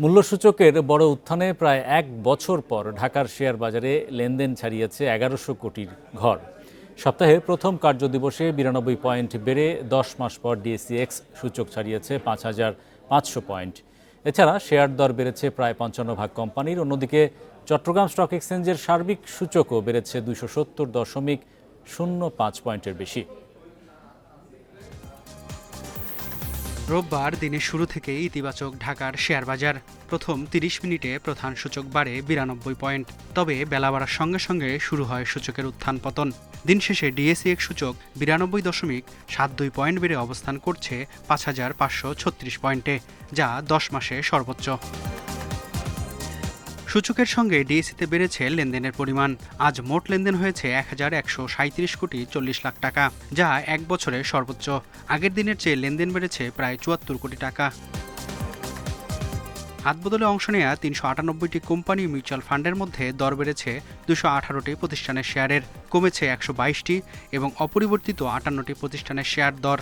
মূল্যসূচকের বড় উত্থানে প্রায় এক বছর পর ঢাকার শেয়ার বাজারে লেনদেন ছাড়িয়েছে ১১০০ কোটির ঘর। সপ্তাহের প্রথম কার্যদিবসে ৯২ পয়েন্ট বেড়ে ১০ মাস পর ডিএসইএক্স সূচক ছাড়িয়েছে ৫,৫০০ পয়েন্ট। এছাড়া শেয়ার দর বেড়েছে প্রায় ৫৫ কোম্পানির। অন্যদিকে চট্টগ্রাম স্টক এক্সচেঞ্জের সার্বিক সূচকও বেড়েছে ২৭০.০৫ পয়েন্টের বেশি। রোববার দিনের শুরু থেকেই ইতিবাচক ঢাকার শেয়ার বাজার। প্রথম ৩০ মিনিটে প্রধান সূচক বাড়ে ৯২ পয়েন্ট। তবে বেলা বাড়ার সঙ্গে সঙ্গে শুরু হয় সূচকের উত্থান পতন। দিন শেষে ডিএসইএক্স সূচক ৯২.৭২ পয়েন্ট বেড়ে অবস্থান করছে ৫,৫৩৬ পয়েন্টে, যা ১০ মাসে সর্বোচ্চ। সূচকের সঙ্গে ডিএসইতে বেড়েছে লেনদেনের পরিমাণ। আজ মোট লেনদেন হয়েছে ১,১৩৭,৪০,০০,০০০ টাকা, যা এক বছরের সর্বোচ্চ। আগের দিনের চেয়ে লেনদেন বেড়েছে প্রায় ৭৪ কোটি টাকা। হাতবদলে অংশ নেয়া ৩৯৮টি কোম্পানি মিউচুয়াল ফান্ডের মধ্যে দর বেড়েছে ২১৮টি প্রতিষ্ঠানের শেয়ারের, কমেছে ১২২টি এবং অপরিবর্তিত ৫৮টি প্রতিষ্ঠানের শেয়ার দর।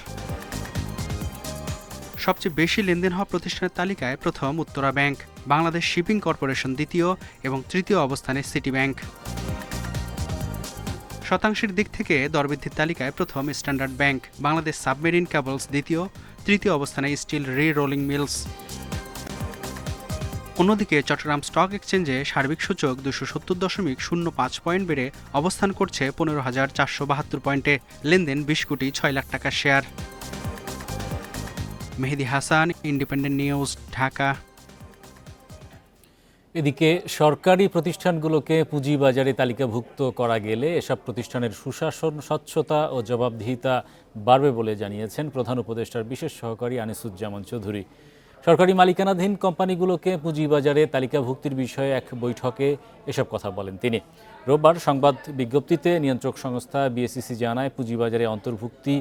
সবচেয়ে বেশি লেনদেন হওয়া প্রতিষ্ঠানের তালিকায় প্রথম Uttara bank, Bangladesh shipping corporation দ্বিতীয় এবং তৃতীয় অবস্থানে সিটি ব্যাংক। শতাংশের দিক থেকে দরবৃদ্ধির তালিকায় প্রথম standard bank, Bangladesh submarine cables দ্বিতীয়, তৃতীয় অবস্থানে স্টিল রি রোলিং মিলস। অন্যদিকে চট্টগ্রাম স্টক এক্সচেঞ্জে সার্বিক সূচক ২৭০.০৫ পয়েন্ট বেড়ে অবস্থান করছে ১৫,৪৭২ পয়েন্টে। লেনদেন ২০,৬০,০০,০০০ টাকার share. Mehedi Hasan, independent news, Dhaka. এদিকে সরকারি প্রতিষ্ঠানগুলোকে পুঁজিবাজারে তালিকাভুক্ত করা গেলে এসব প্রতিষ্ঠানের সুশাসন, স্বচ্ছতা ও জবাবদিহিতা বাড়বে বলে জানিয়েছেন প্রধান উপদেষ্টার বিশেষ সহকারী আনিসুজ্জামান চৌধুরী। সরকারি মালিকানাধীন কোম্পানিগুলোকে পুঁজিবাজারে তালিকাভুক্তির বিষয়ে এক বৈঠকে এসব কথা বলেন তিনি। রোববার সংবাদ বিজ্ঞপ্তিতে নিয়ন্ত্রক সংস্থা বিএসইসি জানায়, পুঁজিবাজারে অন্তর্ভুক্তি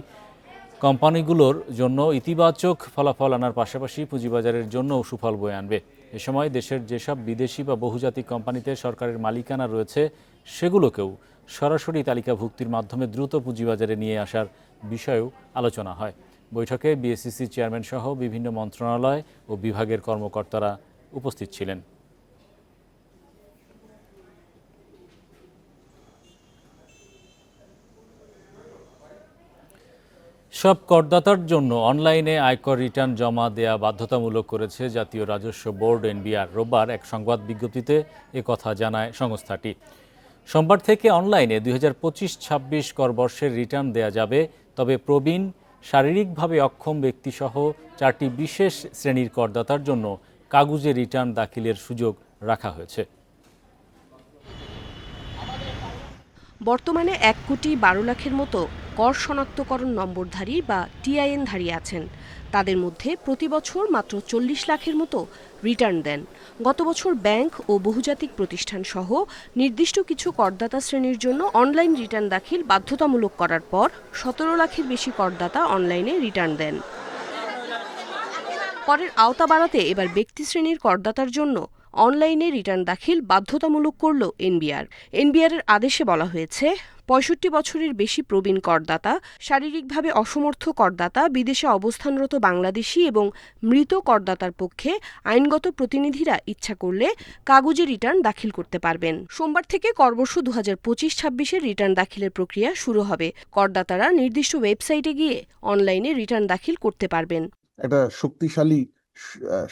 কোম্পানিগুলোর জন্য ইতিবাচক ফলাফল আনার পাশাপাশি পুঁজিবাজারের জন্যও সুফল বয়ে আনবে। এ সময় দেশের যেসব বিদেশি বা বহুজাতিক কোম্পানিতে সরকারের মালিকানা রয়েছে সেগুলোকেও সরাসরি তালিকাভুক্তির মাধ্যমে দ্রুত পুঁজিবাজারে নিয়ে আসার বিষয়েও আলোচনা হয়। বৈঠকে বিএসইসি চেয়ারম্যান সহ বিভিন্ন মন্ত্রণালয় ও বিভাগের কর্মকর্তারা উপস্থিত ছিলেন। সব করদাতার জন্য অনলাইনে আয়কর রিটার্ন জমা দেয়া বাধ্যতামূলক করেছে জাতীয় রাজস্ব বোর্ড এনবিআর। রোববার এক সংবাদ বিজ্ঞপ্তিতে কথা জানায় সংস্থাটি। সোমবার থেকে অনলাইনে ২০২৫-২৬ কর বর্ষের রিটার্ন দেয়া যাবে। তবে প্রবীণ, শারীরিকভাবে অক্ষম ব্যক্তিসহ 4টি বিশেষ শ্রেণীর করদাতার জন্য কাগুজে রিটার্ন দাখিলের সুযোগ রাখা হয়েছে। বর্তমানে ১,১২,০০,০০০ মতো কর শনাক্তকরণ নম্বরধারী বা টিআইএনধারী আছেন। তাদের মধ্যে প্রতি বছর মাত্র ৪০ লাখের মতো রিটার্ন দেন। গত বছর ব্যাংক ও বহুজাতিক প্রতিষ্ঠান সহ নির্দিষ্ট কিছু করদাতা শ্রেণীর জন্য অনলাইন রিটার্ন দাখিল বাধ্যতামূলক করার পর ১৭ লাখের বেশি করদাতা অনলাইনে রিটার্ন দেন। করের আওতা বাড়াতে এবার ব্যক্তি শ্রেণীর করদাতার জন্য অনলাইনে রিটার্ন দাখিল বাধ্যতামূলক করল এনবিআর। এনবিআরের আদেশে বলা হয়েছে, ৬৫ বছরের বেশি প্রবীণ করদাতা, শারীরিকভাবে অসমর্থ করদাতা, বিদেশে অবস্থানরত বাংলাদেশি এবং মৃত করদাতার পক্ষে আইনগত প্রতিনিধিরা ইচ্ছা করলে কাগজে রিটার্ন দাখিল করতে পারবেন। সোমবার থেকে করবর্ষ ২০২৫-২৬-এর রিটার্ন দাখিলের প্রক্রিয়া শুরু হবে। করদাতারা নির্দিষ্ট ওয়েবসাইটে গিয়ে অনলাইনে রিটার্ন দাখিল করতে পারবেন। একটা শক্তিশালী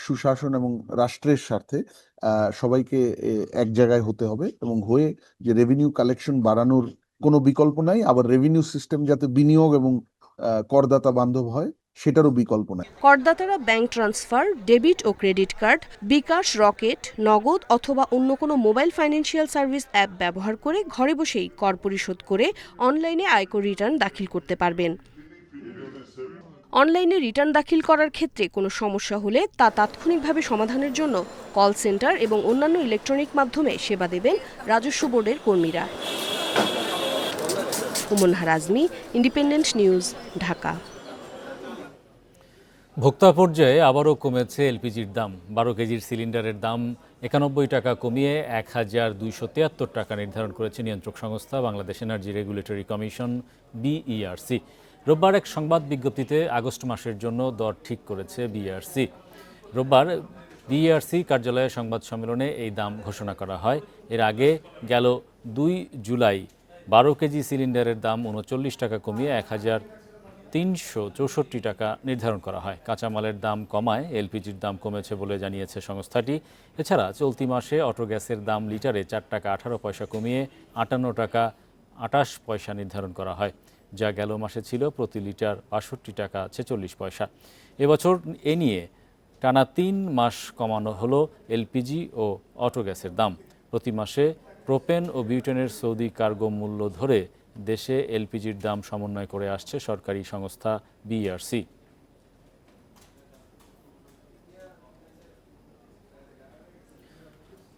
সুশাসন এবং রাষ্ট্রের স্বার্থে সবাইকে এক জায়গায় হতে হবে এবং হয়ে যে রেভিনিউ কালেকশন বাড়ানোর কোনো বিকল্প নাই, আবার রেভিনিউ সিস্টেম যাতে বিনিয়োগ এবং করদাতা বান্ধব হয় সেটারও বিকল্প নাই। করদাতারা ব্যাংক ট্রান্সফার, ডেবিট ও ক্রেডিট কার্ড, বিকাশ, রকেট, নগদ অথবা অন্য কোনো মোবাইল ফাইন্যান্সিয়াল সার্ভিস অ্যাপ ব্যবহার করে ঘরে বসেই কর পরিশোধ করে অনলাইনে আয়কর রিটার্ন দাখিল করতে পারবেন। অনলাইনে রিটার্ন দাখিল করার ক্ষেত্রে কোনো সমস্যা হলে তা তাৎক্ষণিকভাবে সমাধানের জন্য কল সেন্টার এবং অন্যান্য ইলেকট্রনিক মাধ্যমে সেবা দেবেন রাজস্ব বোর্ডের কর্মীরা। উমনহা রাজমি, ইন্ডিপেন্ডেন্ট নিউজ, ঢাকা। ভোক্তা পর্যায়ে আবারও কমেছে এলপিজির দাম। ১২ কেজির সিলিন্ডারের দাম ৯১ টাকা কমিয়ে ১,২৭৩ টাকা নির্ধারণ করেছে নিয়ন্ত্রক সংস্থা Bangladesh energy regulatory commission BERC. রোববার এক সংবাদ বিজ্ঞপ্তিতে আগস্ট মাসের জন্য দর ঠিক করেছে বিইআরসি। রোববার বিইআরসি কার্যালয়ে সংবাদ সম্মেলনে এই দাম ঘোষণা করা হয়। এর আগে গেল 2 জুলাই 12 কেজি সিলিন্ডারের দাম 39 টাকা কমিয়ে 1364 টাকা নির্ধারণ করা হয়। কাঁচামালের দাম কমায় এলপিজির দাম কমেছে বলে জানিয়েছে সংস্থাটি। এছাড়া চলতি মাসে অটো গ্যাসের দাম লিটারে 4 টাকা 18 পয়সা কমিয়ে 58 টাকা 28 পয়সা নির্ধারণ করা হয়, যা গেল মাসে ছিল প্রতি লিটার 62 টাকা 46 পয়সা। এবছর এ নিয়ে টানা 3 মাস কমানো হলো এলপিজি ও অটো গ্যাসের দাম। প্রতি মাসে প্রোপেন ও বিউটেনের সৌদি কার্গো মূল্য ধরে দেশে এলপিজির দাম সমন্বয় করে আসছে সরকারি সংস্থা বিইআরসি।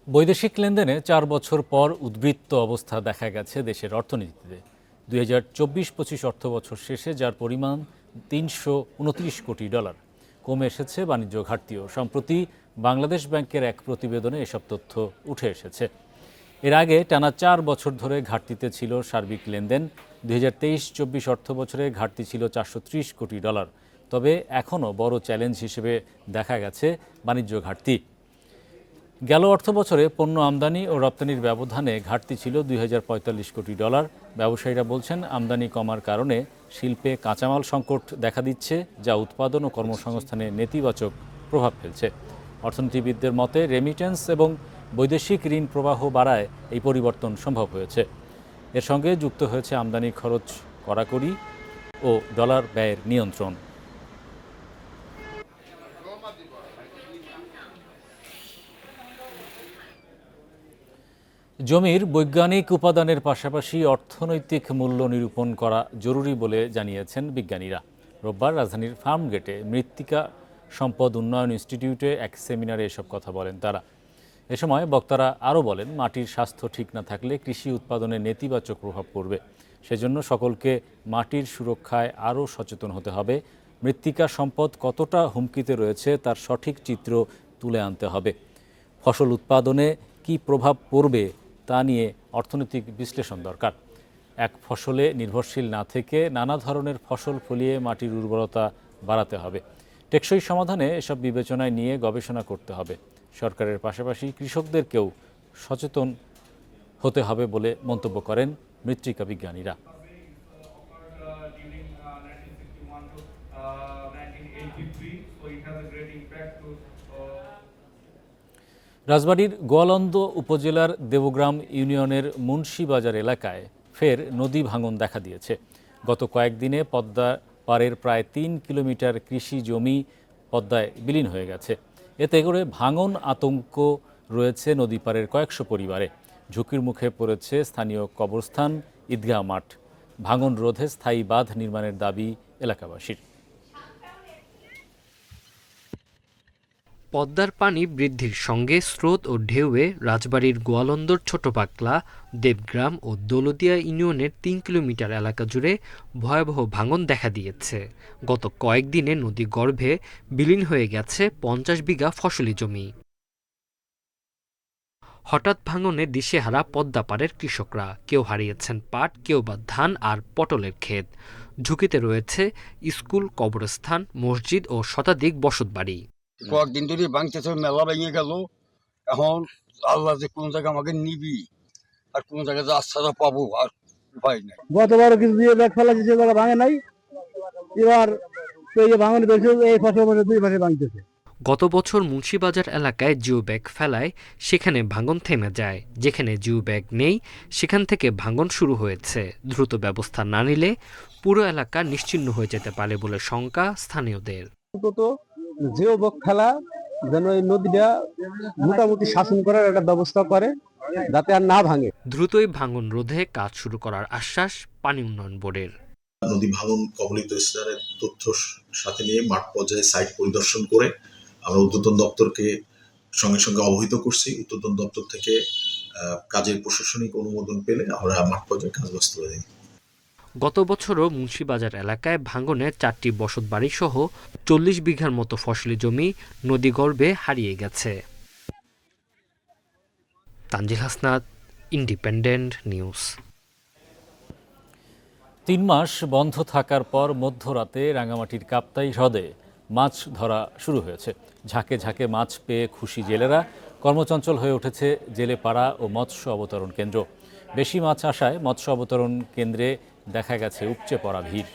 বৈদেশিক লেনদেনে 4 বছর পর উদ্বৃত্ত অবস্থা দেখা গেছে দেশের অর্থনীতিতে। 2024-25 অর্থবছর শেষে যার পরিমাণ $329 কোটি। কমে এসেছে বাণিজ্য ঘাটতিও। সম্প্রতি বাংলাদেশ ব্যাংকের এক প্রতিবেদনে এসব তথ্য উঠে এসেছে। এর আগে টানা 4 বছর ধরে ঘাটতিতে ছিল সার্বিক লেনদেন। 2023-24 অর্থবছরে ঘাটতি ছিল $430 কোটি। তবে এখনও বড় চ্যালেঞ্জ হিসেবে দেখা গেছে বাণিজ্য ঘাটতি। গেল অর্থবছরে পণ্য আমদানি ও রপ্তানির ব্যবধানে ঘাটতি ছিল $2045 কোটি। ব্যবসায়ীরা বলছেন, আমদানি কমার কারণে শিল্পে কাঁচামাল সংকট দেখা দিচ্ছে, যা উৎপাদন ও কর্মসংস্থানে নেতিবাচক প্রভাব ফেলছে। অর্থনীতিবিদদের মতে রেমিটেন্স এবং বৈদেশিক ঋণ প্রবাহ বাড়ায় এই পরিবর্তন সম্ভব হয়েছে। এর সঙ্গে যুক্ত হয়েছে আমদানি খরচ কড়াকড়ি ও ডলার ব্যয়ের নিয়ন্ত্রণ। জমির বৈজ্ঞানিক উপাদানের পাশাপাশি অর্থনৈতিক মূল্য নিরূপণ করা জরুরি বলে জানিয়েছেন বিজ্ঞানীরা। রোববার রাজধানীর ফার্মগেটে মৃত্তিকা সম্পদ উন্নয়ন ইনস্টিটিউটে এক সেমিনারে এসব কথা বলেন তারা। এ সময় বক্তারা আরও বলেন, মাটির স্বাস্থ্য ঠিক না থাকলে কৃষি উৎপাদনে নেতিবাচক প্রভাব পড়বে। সেজন্য সকলকে মাটির সুরক্ষায় আরও সচেতন হতে হবে। মৃত্তিকা সম্পদ কতটা হুমকিতে রয়েছে তার সঠিক চিত্র তুলে আনতে হবে। ফসল উৎপাদনে কী প্রভাব পড়বে তা নিয়ে অর্থনৈতিক বিশ্লেষণ দরকার। এক ফসলে নির্ভরশীল না থেকে নানা ধরনের ফসল ফলিয়ে মাটির উর্বরতা বাড়াতে হবে। টেকসই সমাধানে এসব বিবেচনায় নিয়ে গবেষণা করতে হবে। সরকারের পাশাপাশি কৃষকদেরকেও সচেতন হতে হবে বলে মন্তব্য করেন মৃত্তিকা বিজ্ঞানীরা। রাজবাড়ীর গোয়ালন্দ উপজেলার দেবগ্রাম ইউনিয়নের মুন্সিবাজার এলাকায় ফের নদী ভাঙন দেখা দিয়েছে। গত কয়েকদিনে পদ্মা পাড়ের প্রায় 3 কিলোমিটার কৃষি জমি পদ্মায় বিলীন হয়ে গেছে। এতে করে ভাঙন আতঙ্ক রয়েছে নদী পাড়ের কয়েকশো পরিবারে। ঝুঁকির মুখে পড়েছে স্থানীয় কবরস্থান, ঈদগাহ মাঠ। ভাঙন রোধে স্থায়ী বাঁধ নির্মাণের দাবি এলাকাবাসীর। পদ্মার পানি বৃদ্ধির সঙ্গে স্রোত ও ঢেউয়ে রাজবাড়ীর গোয়ালন্দর ছোট পাকলা, দেবগ্রাম ও দৌলদিয়া ইউনিয়নের 3 কিলোমিটার এলাকা জুড়ে ভয়াবহ ভাঙন দেখা দিয়েছে। গত কয়েকদিনে নদী গর্ভে বিলীন হয়ে গেছে 50 বিঘা ফসলি জমি। হঠাৎ ভাঙনে দিশেহারা পদ্মাপাড়ের কৃষকরা। কেউ হারিয়েছেন পাট, কেউ বা ধান আর পটলের ক্ষেত। ঝুঁকিতে রয়েছে স্কুল, কবরস্থান, মসজিদ ও শতাধিক বসতবাড়ি। কয়েকদিন ধরে ভাঙতেছে, মেলা ভেঙে গেল। এখন আল্লাহ যে কোন জায়গায় আমাকে নিবি আর কোন জায়গায় যে আশ্রয় পাবো আর উপায় নাই। গতবার কিছু দিয়ে ব্যাগ ফেলা যে জায়গা ভাঙে নাই, এবার ভাঙন বেশি, এই ফসল 2 মাসে ভাঙতেছে। গত বছর মুন্সিবাজার এলাকায় জিও ব্যাগ ফেলায় সেখানে ভাঙন থেমে যায়। যেখানে জিও ব্যাগ নেই সেখান থেকে ভাঙন শুরু হয়েছে। দ্রুত ব্যবস্থা না নিলে পুরো এলাকা নিশ্চিহ্ন হয়ে যেতে পারে বলে শঙ্কা স্থানীয়দের। জিও ব্যাগ ফেলা যেন এই নদীটা মোটামুটি শাসন করার একটা ব্যবস্থা করে, যাতে আর না ভাঙে। দ্রুতই ভাঙন রোধে কাজ শুরু করার আশ্বাস পানি উন্নয়ন বোর্ডের। নদী ভাঙন কবলিত স্থানের তথ্য সাথে নিয়ে মাঠ পর্যায়ে সাইট পরিদর্শন করে আমরা ঊর্ধ্বতন দপ্তরকে সঙ্গে সঙ্গে অবহিত করছি। ঊর্ধ্বতন দপ্তর থেকে কাজের প্রশাসনিক অনুমোদন পেলে আমরা মাঠ পর্যায়ে কাজ বাস্তবায়ন দিই। গত বছরও মুন্সিবাজার এলাকায় ভাঙনে 4টি বসতবাড়ি সহ 40 বিঘার মতো ফসলি জমি নদীগর্ভে হারিয়ে গেছে। Tanzil Hasnat, independent news. 3 মাস বন্ধ থাকার পর মধ্যরাতে রাঙামাটির কাপ্তাই হ্রদে মাছ ধরা শুরু হয়েছে। ঝাঁকে ঝাঁকে মাছ পেয়ে খুশি জেলেরা। কর্মচঞ্চল হয়ে উঠেছে জেলে পাড়া ও মৎস্য অবতরণ কেন্দ্র। বেশি মাছ আসায় মৎস্য অবতরণ কেন্দ্রে দেখা গেছে উপচে পড়া ভিড়।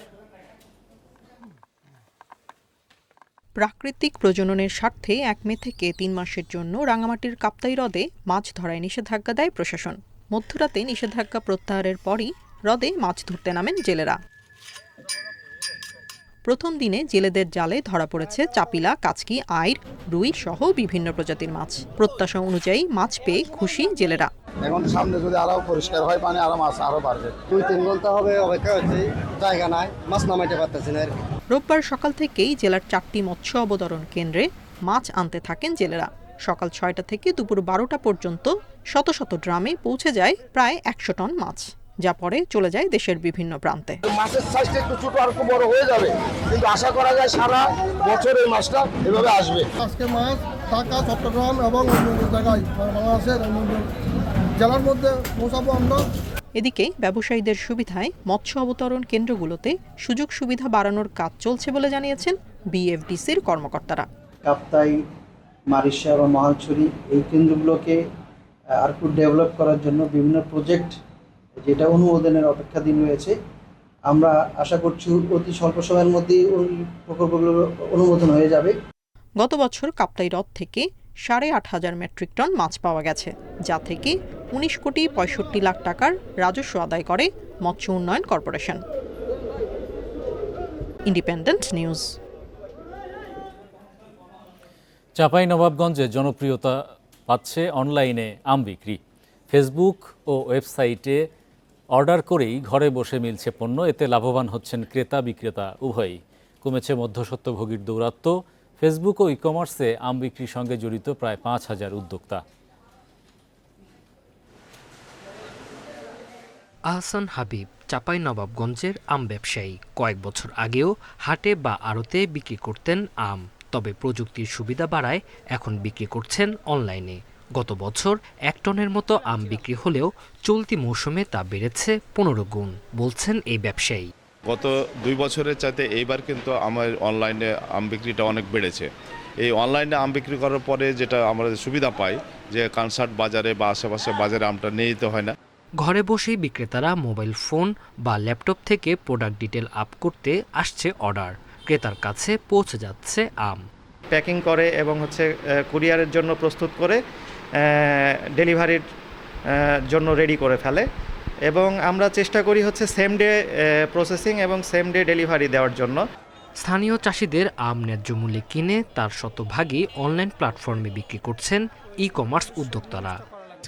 প্রাকৃতিক প্রজননের স্বার্থে ১ মে থেকে ৩ মাসের জন্য রাঙামাটির কাপ্তাই হ্রদে মাছ ধরায় নিষেধাজ্ঞা দেয় প্রশাসন। মধ্যরাতে নিষেধাজ্ঞা প্রত্যাহারের পরই হ্রদে মাছ ধরতে নামেন জেলেরা। প্রথম দিনে জেলেদের জালে ধরা পড়েছে চাপিলা, কাচকি, আইড়, রুই সহ বিভিন্ন প্রজাতির মাছ। প্রত্যাশা অনুযায়ী মাছ পেয়ে খুশি জেলেরা। এখন সামনে যদি আরো পরিষ্কার হয় পানি আরো মাছ আরো বাড়বে। 2-3 ঘন্টা হবে অপেক্ষা হচ্ছে, জায়গা নাই, মাছ নামাইতে পারতেছি না। রোববার সকাল থেকেই জেলার 4টি মৎস্য অবতরণ কেন্দ্রে মাছ আনতে থাকেন জেলেরা। সকাল 6টা থেকে দুপুর 12টা পর্যন্ত শত শত ড্রামে পৌঁছে যায় প্রায় 100 টন মাছ, যা পরে চলে যায় দেশের বিভিন্ন প্রান্তে। মাছের সাইজটা একটু ছোট আর একটু বড় হয়ে যাবে, কিন্তু আশা করা যায় সারা বছর এই মাছটা এভাবে আসবে। আজকে মাছ ঢাকা, চট্টগ্রাম এবং অন্যান্য জায়গায় বাংলাদেশের অন্যান্য জেলার মধ্যে পৌঁছাবো আমরা। এদিকে ব্যবসায়ীদের সুবিধায় মৎস্য অবতরণ কেন্দ্রগুলোতে সুযোগ সুবিধা বাড়ানোর কাজ চলছে বলে জানিয়েছেন বিএফডিসির কর্মকর্তারা। কাপ্তাই, মারিশা বা মহালছড়ি এই কেন্দ্রগুলোকে আর একটু ডেভেলপ করার জন্য বিভিন্ন প্রজেক্ট যেটা অনুমোদনের অপেক্ষাধীন রয়েছে। আমরা আশা করছি অতি স্বল্প সময়ের মধ্যেই ওই প্রকল্পগুলো অনুমোদন হয়ে যাবে। গত বছর কাপ্তাই হ্রদ থেকে 8,500 মেট্রিক টন মাছ পাওয়া গেছে, যা থেকে 19 কোটি 65 লাখ টাকার রাজস্ব আদায় করে মৎস্য উন্নয়ন কর্পোরেশন। Independent news. চাঁপাইনবাবগঞ্জে জনপ্রিয়তা পাচ্ছে অনলাইনে আম বিক্রি। ফেসবুক ও ওয়েবসাইটে অর্ডার করেই ঘরে বসে মিলছে পণ্য। এতে লাভবান হচ্ছেন ক্রেতা বিক্রেতা উভয়ই। কমেছে মধ্যস্বত্বভোগীর দৌরাত্ম্য। ফেসবুক ও ই কমার্সে আম বিক্রির সঙ্গে জড়িত প্রায় 5,000 উদ্যোক্তা। আহসান হাবিব চাঁপাইনবাবগঞ্জের আম ব্যবসায়ী। কয়েক বছর আগেও হাটে বা আড়তে বিক্রি করতেন আম, তবে প্রযুক্তির সুবিধা বাড়ায় এখন বিক্রি করছেন অনলাইনে। গত বছর 1 টনের মতো আম বিক্রি হলেও চলতি মৌসুমে তা বেড়েছে 15 গুণ, বলছেন এই ব্যবসায়ী। গত 2 বছরের চাইতে এইবার কিন্তু আমার অনলাইনে আম বিক্রিটা অনেক বেড়েছে। এই অনলাইনে আম বিক্রি করার পরে যেটা আমরা সুবিধা পাই যে কনসার্ট বাজারে বা আশেপাশে বাজারে আমটা নিয়ে যেতে হয় না। ঘরে বসেই বিক্রেতারা মোবাইল ফোন বা ল্যাপটপ থেকে প্রোডাক্ট ডিটেল আপ করতে আসছে অর্ডার। ক্রেতার কাছে পৌঁছে যাচ্ছে আম। প্যাকিং করে এবং কুরিয়ারের জন্য প্রস্তুত করে ডেলিভারির জন্য রেডি করে ফেলে, এবং আমরা চেষ্টা করি সেম ডে প্রসেসিং এবং সেম ডে ডেলিভারি দেওয়ার জন্য। স্থানীয় চাষিদের আম ন্যায্য মূল্যে কিনে তার শতভাগই অনলাইন প্ল্যাটফর্মে বিক্রি করছেন ই কমার্স উদ্যোক্তারা।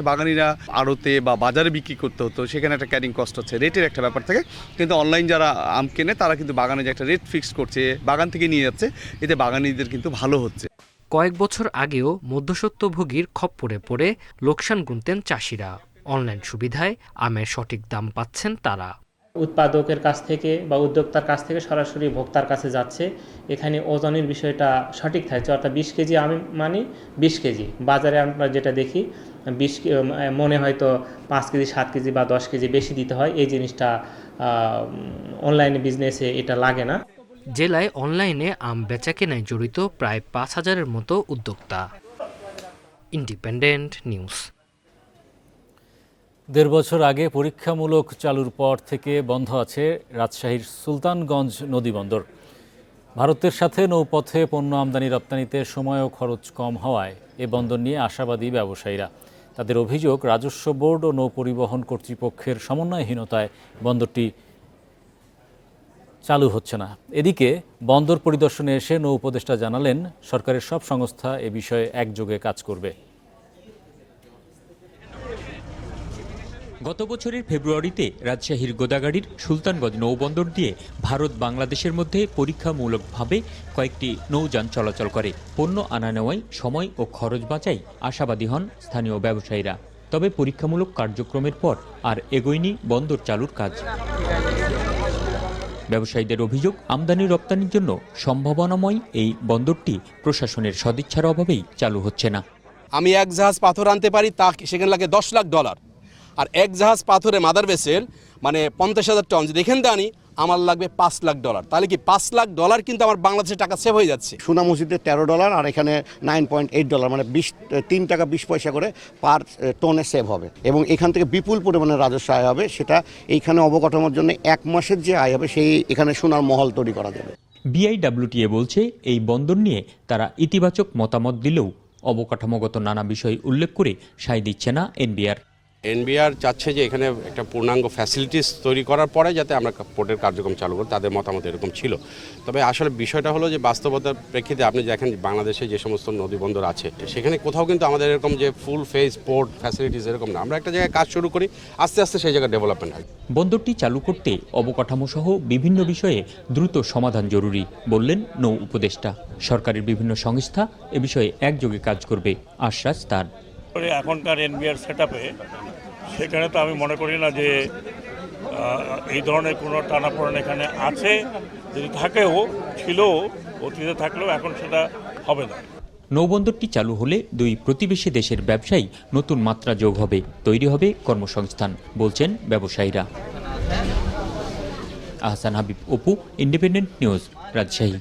বাগানিরা আড়তে বা বাজারে বিক্রি করতে হতো, সেখানে একটা ক্যারিং কস্ট হচ্ছে, রেটের একটা ব্যাপার থাকে। কিন্তু অনলাইন যারা আম কেনে তারা কিন্তু বাগানে যে একটা রেট ফিক্স করছে, বাগান থেকে নিয়ে যাচ্ছে, এতে বাগানিদের কিন্তু ভালো হচ্ছে। কয়েক বছর আগেও মধ্যস্বত্বভোগীর খপ্পরে পড়ে লোকসান গুনতেন চাষিরা। অনলাইন সুবিধায় আমের সঠিক দাম পাচ্ছেন তারা। উৎপাদকের কাছ থেকে বা উদ্যোক্তার কাছ থেকে সরাসরি ভোক্তার কাছে যাচ্ছে। এখানে ওজনের বিষয়টা সঠিক থাকছে, অর্থাৎ 20 কেজি আমি মানি 20 কেজি। বাজারে আমরা যেটা দেখি 20 মনে হয়তো 5 কেজি 7 কেজি বা 10 কেজি বেশি দিতে হয়। এই জিনিসটা অনলাইনে বিজনেসে এটা লাগে না। জেলায় অনলাইনে আম বেচা কেনায় জড়িত প্রায় 5,000-এর মতো উদ্যোক্তা। Independent news. 1.5 বছর আগে পরীক্ষামূলক চালুর পর থেকে বন্ধ আছে রাজশাহীর সুলতানগঞ্জ নদীবন্দর। ভারতের সাথে নৌপথে পণ্য আমদানি রপ্তানিতে সময় ও খরচ কম হওয়ায় এ বন্দর নিয়ে আশাবাদী ব্যবসায়ীরা। তাদের অভিযোগ, রাজস্ব বোর্ড ও নৌ পরিবহন কর্তৃপক্ষের সমন্বয়হীনতায় বন্দরটি চালু হচ্ছে না। এদিকে বন্দর পরিদর্শনে এসে নৌ উপদেষ্টা জানালেন, সরকারের সব সংস্থা এ বিষয়ে একযোগে কাজ করবে। গত বছরের ফেব্রুয়ারিতে রাজশাহীর গোদাগাড়ির সুলতানগঞ্জ নৌবন্দর দিয়ে ভারত বাংলাদেশের মধ্যে পরীক্ষামূলকভাবে কয়েকটি নৌযান চলাচল করে। পণ্য আনা নেওয়ায় সময় ও খরচ বাঁচায় আশাবাদী হন স্থানীয় ব্যবসায়ীরা। তবে পরীক্ষামূলক কার্যক্রমের পর আর এগোয়নি বন্দর চালুর কাজ। ব্যবসায়ীদের অভিযোগ, আমদানি রপ্তানির জন্য সম্ভাবনাময় এই বন্দরটি প্রশাসনের সদিচ্ছার অভাবেই চালু হচ্ছে না। আমি 1 জাহাজ পাথর আনতে পারি, তা সেখানে লাগে $10 লাখ। আর 1 জাহাজ পাথরে মাদার ভেসেল মানে 50,000 টন যদি এখান থেকে আনি, আমার লাগবে $5 লাখ। তাহলে কি $5 লাখ কিন্তু আমার বাংলাদেশের টাকা সেভ হয়ে যাচ্ছে। সোনা মসজিদে $13 আর এখানে $9.8 মানে 3 টাকা 20 পয়সা করে পার টনে সেভ হবে এবং এখান থেকে বিপুল পরিমাণে রাজস্ব আয় হবে। সেটা এইখানে অবকাঠামোর জন্য 1 মাসের যে আয় হবে সেই এখানে সোনার মহল তৈরি করা যাবে। বিআইডব্লিউটিএ বলছে এই বন্দর নিয়ে তারা ইতিবাচক মতামত দিলেও অবকাঠামোগত নানা বিষয় উল্লেখ করে সায় দিচ্ছে না এনবিআর। এনবিআর চাচ্ছে যে এখানে একটা পূর্ণাঙ্গ ফ্যাসিলিটিস তৈরি করার পরে যাতে আমরা পোর্টের কার্যক্রম চালু করি, তাদের মতামত এরকম ছিল। তবে আসলে বিষয়টা হলো যে বাস্তবতার প্রেক্ষিতে আপনি দেখেন বাংলাদেশে যে সমস্ত নদী বন্দর আছে সেখানে কোথাও কিন্তু আমাদের এরকম যে ফুল ফেজ পোর্ট ফ্যাসিলিটিস এরকম না। আমরা একটা জায়গায় কাজ শুরু করি, আস্তে আস্তে সেই জায়গায় ডেভেলপমেন্ট হয়। বন্দরটি চালু করতে অবকাঠামো সহ বিভিন্ন বিষয়ে দ্রুত সমাধান জরুরি বললেন নৌ উপদেষ্টা। সরকারের বিভিন্ন সংস্থা এ বিষয়ে একযোগে কাজ করবে আশ্বাস তার। এখনকার এনবিআর সেটআপে সেখানে তো আমি মনে করি না যে এই ধরনের কোনো টানাপোড়েন এখানে আছে, যদি থাকেও ছিল অতীতে থাকলেও এখন সেটা হবে না। নৌবন্দরটি চালু হলে দুই প্রতিবেশী দেশের ব্যবসায়ী নতুন মাত্রা যোগ হবে, তৈরি হবে কর্মসংস্থান বলছেন ব্যবসায়ীরা। Ahsan Habib, Apu, Independent News, Rajshahi.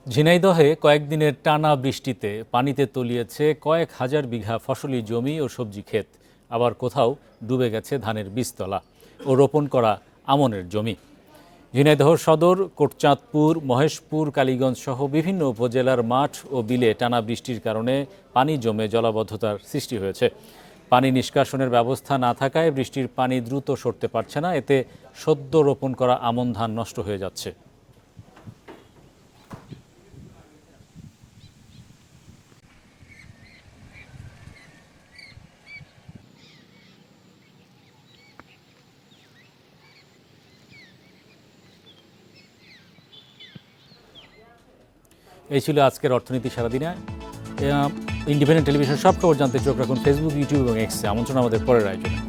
ঝিনাইদহে কয়েকদিনের টানা বৃষ্টিতে পানিতে তলিয়েছে কয়েক হাজার বিঘা ফসলি জমি ও সবজি ক্ষেত। আবার কোথাও ডুবে গেছে ধানের বীজতলা ও রোপণ করা আমনের জমি। ঝিনাইদহ সদর, কোটচাঁদপুর, মহেশপুর, কালীগঞ্জ সহ বিভিন্ন উপজেলার মাঠ ও বিলে টানা বৃষ্টির কারণে পানি জমে জলাবদ্ধতার সৃষ্টি হয়েছে। পানি নিষ্কাশনের ব্যবস্থা না থাকায় বৃষ্টির পানি দ্রুত সরতে পারছে না। এতে সদ্য রোপণ করা আমন ধান নষ্ট হয়ে যাচ্ছে। এই ছিল আজকের অর্থনীতি সারাদিনে। ইন্ডিপেন্ডেন্ট টেলিভিশন সব খবর জানতে চোখ রাখুন ফেসবুক, ইউটিউব এবং এক্সে। আমন্ত্রণ আমাদের পরের আয়োজনে।